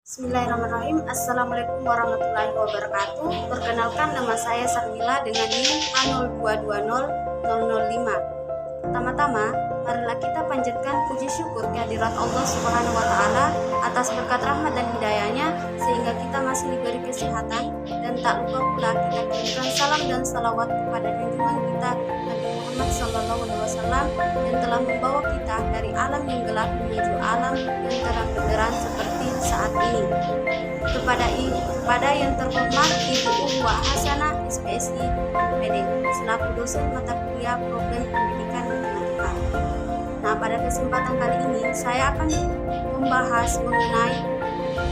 Bismillahirrahmanirrahim. Assalamualaikum warahmatullahi wabarakatuh. Perkenalkan, nama saya Sarmila dengan NIM A02200005. Pertama-tama, marilah kita panjatkan puji syukur kehadirat Allah Subhanahu wa taala atas berkat rahmat dan hidayahnya sehingga kita masih diberi kesehatan, dan tak lupa pula kita kirimkan salam dan salawat kepada junjungan kita Nabi Muhammad SAW yang telah membawa kita dari alam yang gelap menuju alam yang terang benderang seperti saat ini. Kepada yang terhormat Ibu Uhwa Hasanah SPSI PD selaku dosen mata kuliah problem pendidikan matematika. Nah, pada kesempatan kali ini saya akan membahas mengenai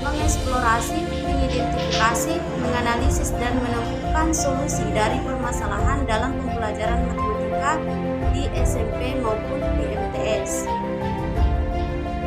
mengeksplorasi, mengidentifikasi, menganalisis dan menemukan solusi dari permasalahan dalam pembelajaran matematika di SMP maupun di MTS.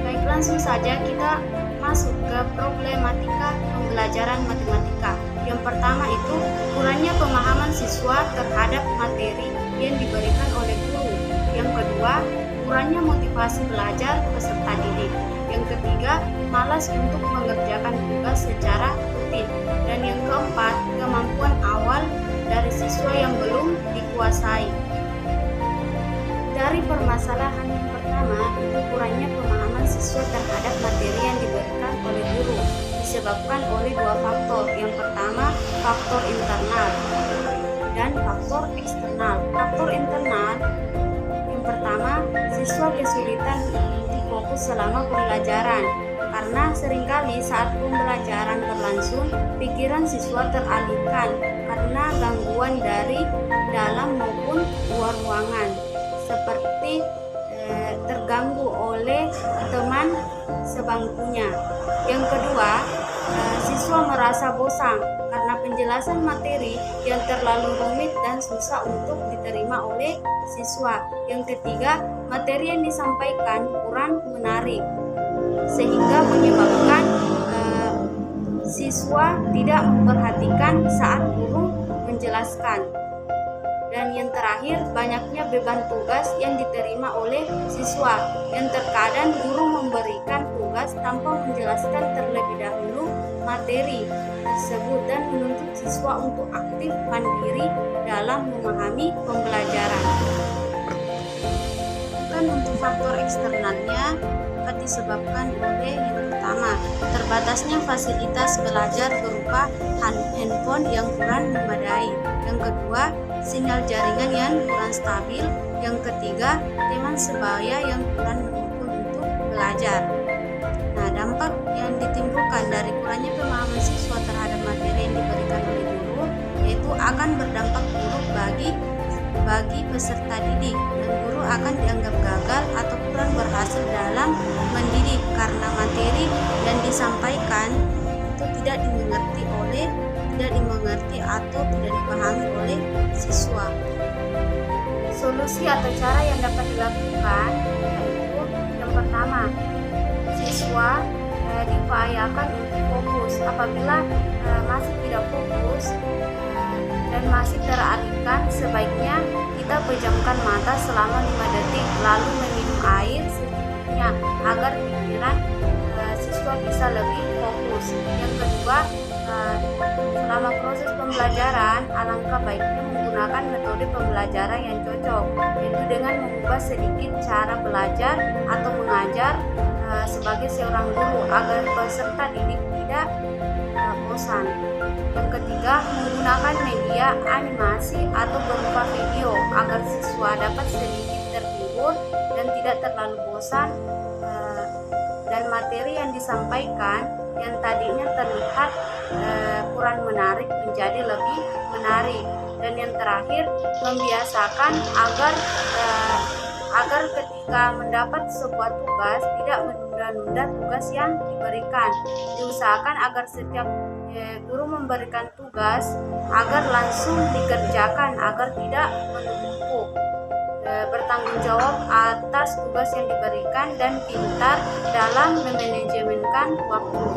Baik, langsung saja kita masuk ke problematika pembelajaran matematika. Yang pertama itu kurangnya pemahaman siswa terhadap materi yang diberikan oleh guru. Yang kedua, kurangnya motivasi belajar peserta didik. Yang ketiga, malas untuk mengerjakan tugas secara rutin. Dan yang keempat, kemampuan awal dari siswa yang belum dikuasai. Dari permasalahan yang pertama, itu kurangnya pemahaman siswa terhadap materi yang diberikan oleh guru disebabkan oleh dua faktor. Yang pertama, faktor internal dan faktor eksternal. Faktor internal yang pertama, siswa kesulitan untuk fokus selama pembelajaran karena seringkali saat pembelajaran berlangsung pikiran siswa teralihkan karena gangguan dari dalam maupun luar ruangan, seperti terganggu oleh teman sebangkunya. Yang kedua, siswa merasa bosan karena penjelasan materi yang terlalu rumit dan susah untuk diterima oleh siswa. Yang ketiga, materi yang disampaikan kurang menarik sehingga menyebabkan siswa tidak memperhatikan saat guru menjelaskan. Dan yang terakhir, banyaknya beban tugas yang diterima oleh siswa yang terkadang guru memberikan tugas tanpa menjelaskan terlebih dahulu materi tersebut dan menuntut siswa untuk aktif mandiri dalam memahami pembelajaran. Dan untuk faktor eksternalnya dapat disebabkan oleh yang pertama, terbatasnya fasilitas belajar berupa handphone yang kurang memadai. Yang kedua, sinyal jaringan yang kurang stabil. Yang ketiga, teman sebaya yang kurang mendukung untuk belajar. Nah, dampak yang ditimbulkan dari kurangnya pemahaman siswa terhadap materi yang diberikan oleh guru yaitu akan berdampak buruk bagi peserta didik, dan guru akan dianggap gagal atau kurang berhasil dalam mendidik karena materi yang disampaikan itu tidak dimengerti atau tidak dipahami oleh siswa. Solusi atau cara yang dapat dilakukan yaitu yang pertama, siswa diupayakan untuk fokus. Apabila masih tidak fokus dan masih teralihkan, sebaiknya kita pejamkan mata selama 5 detik lalu meminum air secukupnya agar pikiran siswa bisa lebih fokus. Yang kedua, selama proses pembelajaran alangkah baiknya menggunakan metode pembelajaran yang cocok, yaitu dengan mengubah sedikit cara belajar atau mengajar sebagai seorang guru agar peserta didik tidak bosan. Yang ketiga, menggunakan media animasi atau berupa video agar siswa dapat sedikit terhibur dan tidak terlalu bosan, dan materi yang disampaikan yang tadinya terlihat kurang menarik menjadi lebih menarik. Dan yang terakhir, membiasakan agar ketika mendapat sebuah tugas tidak menunda-nunda tugas yang diberikan. Diusahakan agar setiap guru memberikan tugas agar langsung dikerjakan agar tidak menumpuk. Bertanggung jawab atas tugas yang diberikan dan pintar dalam memanajemenkan waktu.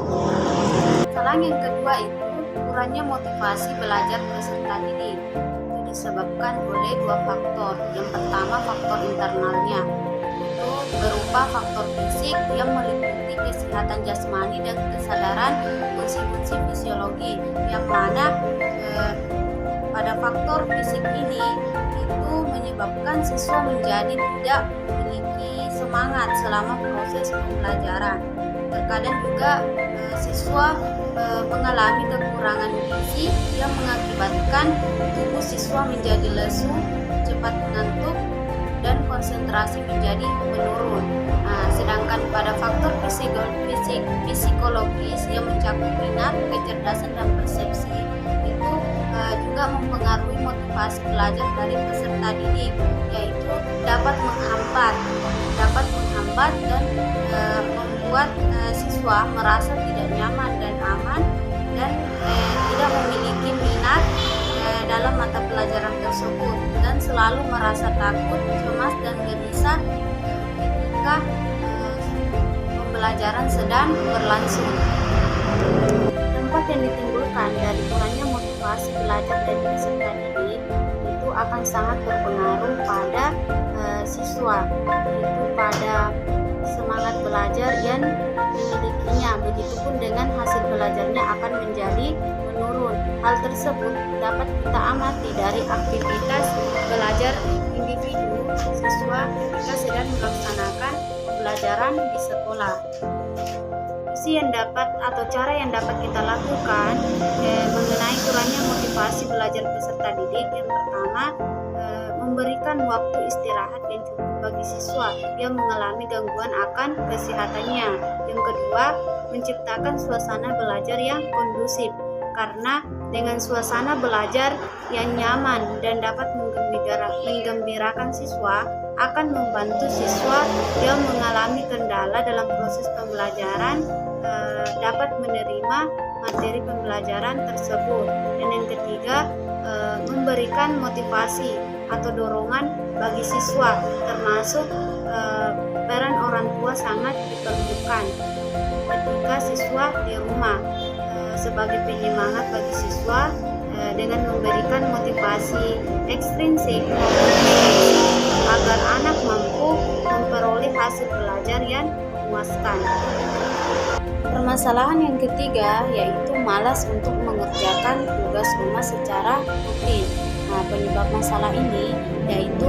Masalah yang kedua itu kurangnya motivasi belajar peserta didik. Itu disebabkan oleh dua faktor. Yang pertama, faktor internalnya itu berupa faktor fisik yang meliputi kesehatan jasmani dan kesadaran fungsi-fungsi fisiologi, yang mana pada faktor fisik ini itu menyebabkan siswa menjadi tidak memiliki semangat selama proses pembelajaran. Terkadang juga siswa mengalami kekurangan gizi yang mengakibatkan tubuh siswa menjadi lesu, cepat mengantuk, dan konsentrasi menjadi menurun. Sedangkan pada faktor psikologis yang mencakup minat, kecerdasan, dan persepsi itu juga mempengaruhi motivasi belajar dari peserta didik, yaitu dapat menghambat dan membuat siswa merasa tidak nyaman dan aman dan tidak memiliki minat dalam mata pelajaran tersebut, dan selalu merasa takut, cemas, dan gelisah ketika pembelajaran sedang berlangsung. Dampak yang ditimbulkan dari kurangnya motivasi belajar dari peserta didik itu akan sangat berpengaruh pada siswa, yaitu pada semangat belajar yang dimilikinya. Begitupun dengan hasil belajarnya akan menjadi menurun. Hal tersebut dapat kita amati dari aktivitas belajar individu siswa ketika sedang melaksanakan pembelajaran di sekolah. Cara yang dapat kita lakukan mengenai kurangnya motivasi belajar peserta didik, yang pertama, memberikan waktu istirahat yang cukup bagi siswa yang mengalami gangguan akan kesehatannya. Yang kedua, menciptakan suasana belajar yang kondusif, karena dengan suasana belajar yang nyaman dan dapat menggembirakan siswa akan membantu siswa yang mengalami kendala dalam proses pembelajaran dapat menerima materi pembelajaran tersebut. Dan yang ketiga, memberikan motivasi atau dorongan bagi siswa, termasuk peran orang tua sangat diperlukan ketika siswa di rumah sebagai penyemangat bagi siswa dengan memberikan motivasi ekstrinsik agar anak mampu memperoleh hasil belajar yang memuaskan. Permasalahan yang ketiga yaitu malas untuk mengerjakan tugas rumah secara rutin. Penyebab masalah ini yaitu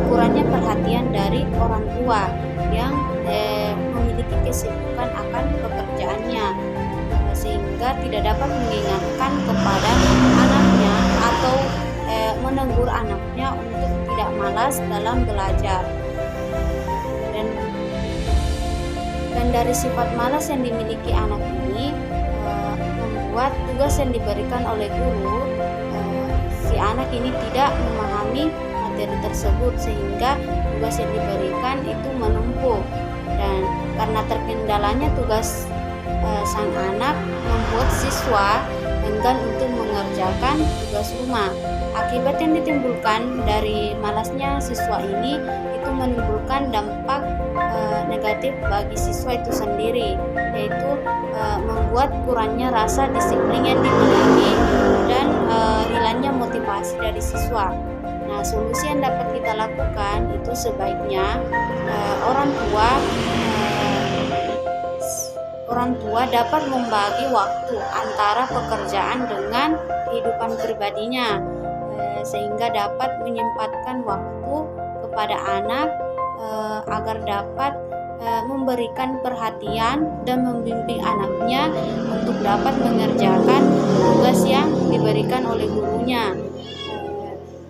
kurangnya perhatian dari orang tua yang memiliki kesibukan akan pekerjaannya, sehingga tidak dapat mengingatkan kepada anaknya atau menegur anaknya untuk tidak malas dalam belajar. Dan dari sifat malas yang dimiliki anak ini membuat tugas yang diberikan oleh guru, si anak ini tidak memahami materi tersebut, sehingga tugas yang diberikan itu menumpuk. Dan karena terkendalanya tugas sang anak, membuat siswa enggan untuk mengerjakan tugas rumah. Akibat yang ditimbulkan dari malasnya siswa ini itu menimbulkan dampak negatif bagi siswa itu sendiri, yaitu membuat kurangnya rasa disiplin yang dimiliki dan hilangnya motivasi dari siswa. Nah, solusi yang dapat kita lakukan itu sebaiknya orang tua dapat membagi waktu antara pekerjaan dengan kehidupan pribadinya, sehingga dapat menyempatkan waktu kepada anak agar dapat memberikan perhatian dan membimbing anaknya untuk dapat mengerjakan tugas yang diberikan oleh gurunya,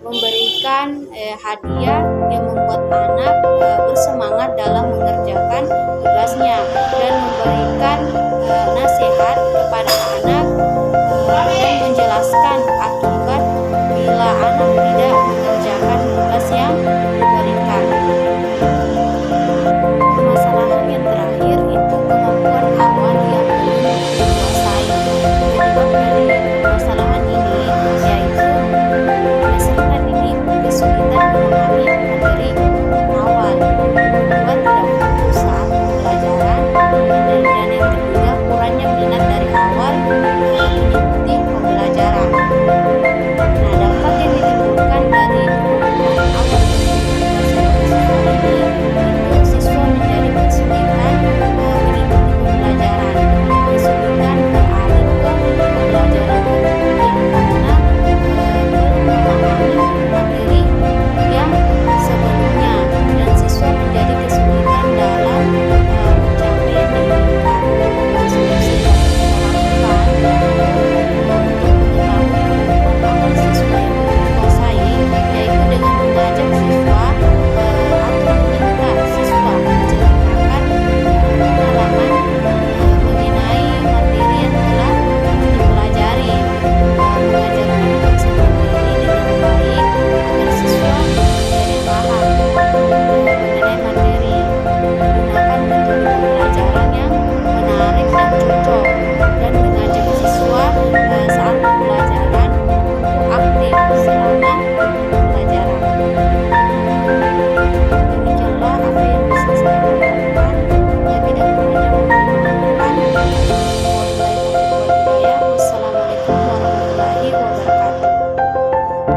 memberikan hadiah yang membuat anak bersemangat dalam mengerjakan tugasnya, dan memberikan